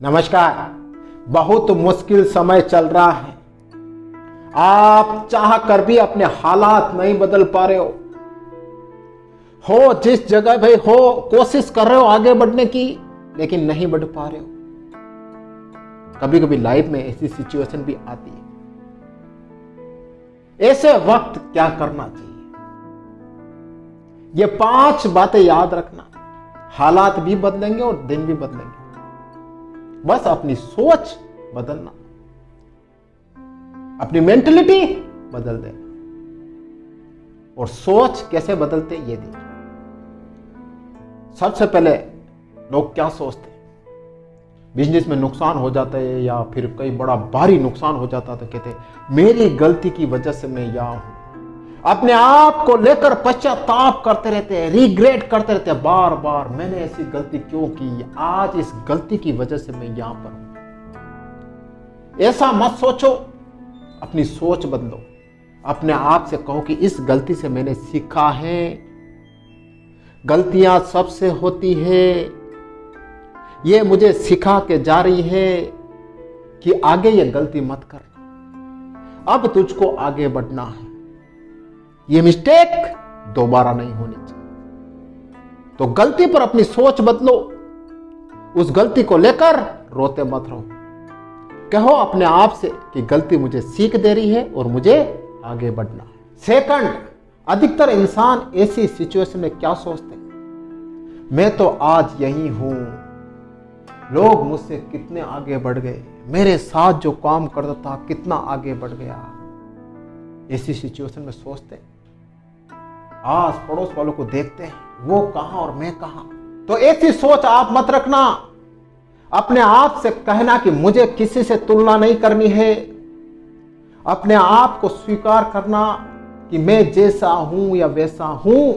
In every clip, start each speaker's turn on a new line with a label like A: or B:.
A: नमस्कार। बहुत मुश्किल समय चल रहा है। आप चाह कर भी अपने हालात नहीं बदल पा रहे हो जिस जगह भाई हो, कोशिश कर रहे हो आगे बढ़ने की, लेकिन नहीं बढ़ पा रहे हो। कभी कभी लाइफ में ऐसी सिचुएशन भी आती है। ऐसे वक्त क्या करना चाहिए, ये 5 बातें याद रखना। हालात भी बदलेंगे और दिन भी बदलेंगे, बस अपनी सोच बदलना, अपनी मेंटलिटी बदल देना। और सोच कैसे बदलते ये देखिए। सबसे पहले लोग क्या सोचते हैं, बिजनेस में नुकसान हो जाता है या फिर कई बड़ा भारी नुकसान हो जाता है तो कहते हैं मेरी गलती की वजह से मैं यहां हूं। अपने आप को लेकर पश्चाताप करते रहते हैं, रिग्रेट करते रहते हैं बार बार, मैंने ऐसी गलती क्यों की, आज इस गलती की वजह से मैं यहां पर हूं। ऐसा मत सोचो, अपनी सोच बदलो। अपने आप से कहो कि इस गलती से मैंने सीखा है। गलतियां सबसे होती है, ये मुझे सिखा के जा रही है कि आगे ये गलती मत करना। अब तुझको आगे बढ़ना है, ये मिस्टेक दोबारा नहीं होनी चाहिए। तो गलती पर अपनी सोच बदलो, उस गलती को लेकर रोते मत रहो। कहो अपने आप से कि गलती मुझे सीख दे रही है और मुझे आगे बढ़ना है। सेकंड, अधिकतर इंसान ऐसी सिचुएशन में क्या सोचते हैं, मैं तो आज यही हूं, लोग मुझसे कितने आगे बढ़ गए, मेरे साथ जो काम करता था कितना आगे बढ़ गया। ऐसी सिचुएशन में सोचते हैं। आस पड़ोस वालों को देखते हैं, वो कहां और मैं कहां। तो ऐसी सोच आप मत रखना। अपने आप से कहना कि मुझे किसी से तुलना नहीं करनी है। अपने आप को स्वीकार करना कि मैं जैसा हूं या वैसा हूं,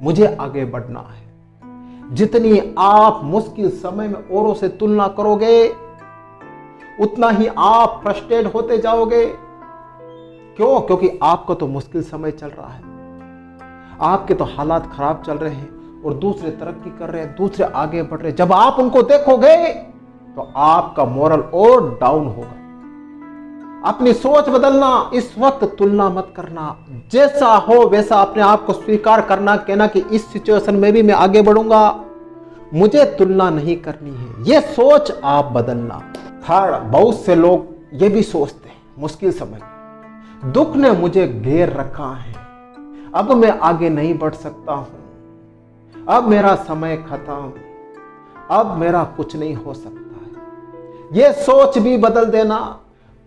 A: मुझे आगे बढ़ना है। जितनी आप मुश्किल समय में औरों से तुलना करोगे, उतना ही आप फ्रस्ट्रेट होते जाओगे। क्यों? क्योंकि आपका तो मुश्किल समय चल रहा है, आपके तो हालात खराब चल रहे हैं और दूसरे तरक्की कर रहे हैं, दूसरे आगे बढ़ रहे हैं। जब आप उनको देखोगे तो आपका मोरल और डाउन होगा। अपनी सोच बदलना, इस वक्त तुलना मत करना। जैसा हो वैसा अपने आप को स्वीकार करना, कहना कि इस सिचुएशन में भी मैं आगे बढ़ूंगा, मुझे तुलना नहीं करनी है। यह सोच आप बदलना। थर्ड, बहुत से लोग ये भी सोचते हैं मुश्किल समय में, दुख ने मुझे घेर रखा है, अब मैं आगे नहीं बढ़ सकता हूं, अब मेरा समय खत्म, अब मेरा कुछ नहीं हो सकता है। यह सोच भी बदल देना।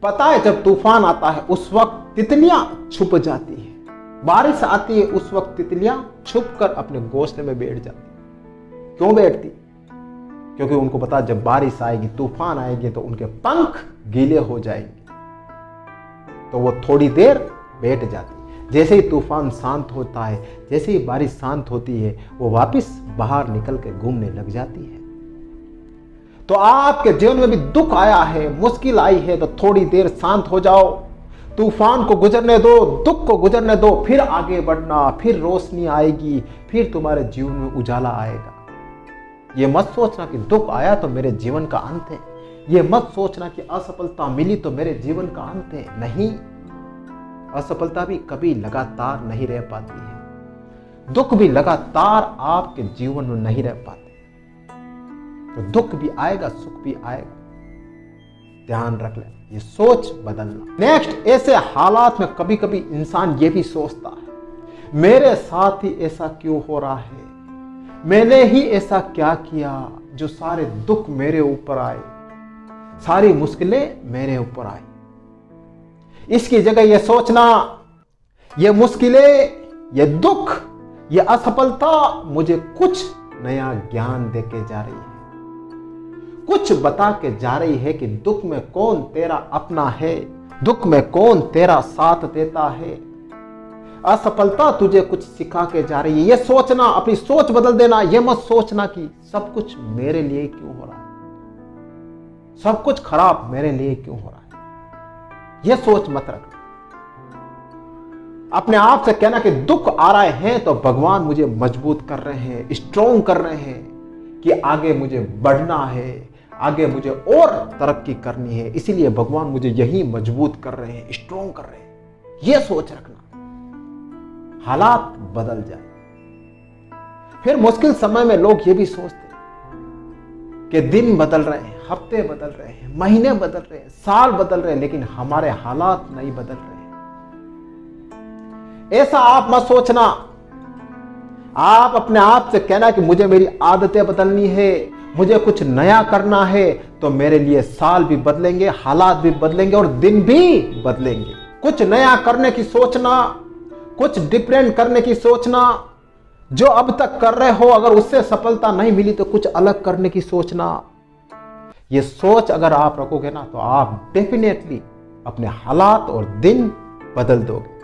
A: पता है जब तूफान आता है उस वक्त तितलियां छुप जाती है, बारिश आती है उस वक्त तितलियां छुप कर अपने घोंसले में बैठ जाती। क्यों बैठती? क्योंकि उनको पता जब बारिश आएगी, तूफान आएगी तो उनके पंख गीले हो जाएंगे, तो वो थोड़ी देर बैठ जाती। जैसे ही तूफान शांत होता है, जैसे ही बारिश शांत होती है, वो वापस बाहर निकल के घूमने लग जाती है। तो आपके जीवन में भी दुख आया है, मुश्किल आई है, तो थोड़ी देर शांत हो जाओ, तूफान को गुजरने दो, दुख को गुजरने दो, फिर आगे बढ़ना, फिर रोशनी आएगी, फिर तुम्हारे जीवन में उजाला आएगा। ये मत सोचना कि दुख आया तो मेरे जीवन का अंत है। ये मत सोचना कि असफलता मिली तो मेरे जीवन का अंत है। नहीं, असफलता भी कभी लगातार नहीं रह पाती है, दुख भी लगातार आपके जीवन में नहीं रह पाते। तो दुख भी आएगा, सुख भी आएगा, ध्यान रख ले। ये सोच बदलना। नेक्स्ट, ऐसे हालात में कभी कभी इंसान ये भी सोचता है, मेरे साथ ही ऐसा क्यों हो रहा है, मैंने ही ऐसा क्या किया जो सारे दुख मेरे ऊपर आए, सारी मुश्किलें मेरे ऊपर आई। इसकी जगह यह सोचना, यह मुश्किलें, यह दुख, यह असफलता मुझे कुछ नया ज्ञान देके जा रही है, कुछ बता के जा रही है कि दुख में कौन तेरा अपना है, दुख में कौन तेरा साथ देता है। असफलता तुझे कुछ सिखा के जा रही है। यह सोचना, अपनी सोच बदल देना। यह मत सोचना कि सब कुछ मेरे लिए क्यों हो रहा है, सब कुछ खराब मेरे लिए क्यों हो रहा है। यह सोच मत रखना। अपने आप से कहना कि दुख आ रहे हैं तो भगवान मुझे मजबूत कर रहे हैं, स्ट्रॉन्ग कर रहे हैं कि आगे मुझे बढ़ना है, आगे मुझे और तरक्की करनी है, इसीलिए भगवान मुझे यही मजबूत कर रहे हैं, स्ट्रॉन्ग कर रहे हैं। यह सोच रखना, हालात बदल जाए। फिर मुश्किल समय में लोग ये भी सोचते हैं कि दिन बदल रहे हैं, हफ्ते बदल रहे हैं, महीने बदल रहे हैं, साल बदल रहे हैं, लेकिन हमारे हालात नहीं बदल रहे हैं। ऐसा आप मत सोचना। आप अपने आप से कहना कि मुझे मेरी आदतें बदलनी है, मुझे कुछ नया करना है, तो मेरे लिए साल भी बदलेंगे, हालात भी बदलेंगे और दिन भी बदलेंगे। कुछ नया करने की सोचना, कुछ डिफरेंट करने की सोचना, जो अब तक कर रहे हो अगर उससे सफलता नहीं मिली तो कुछ अलग करने की सोचना। ये सोच अगर आप रखोगे ना तो आप डेफिनेटली अपने हालात और दिन बदल दोगे।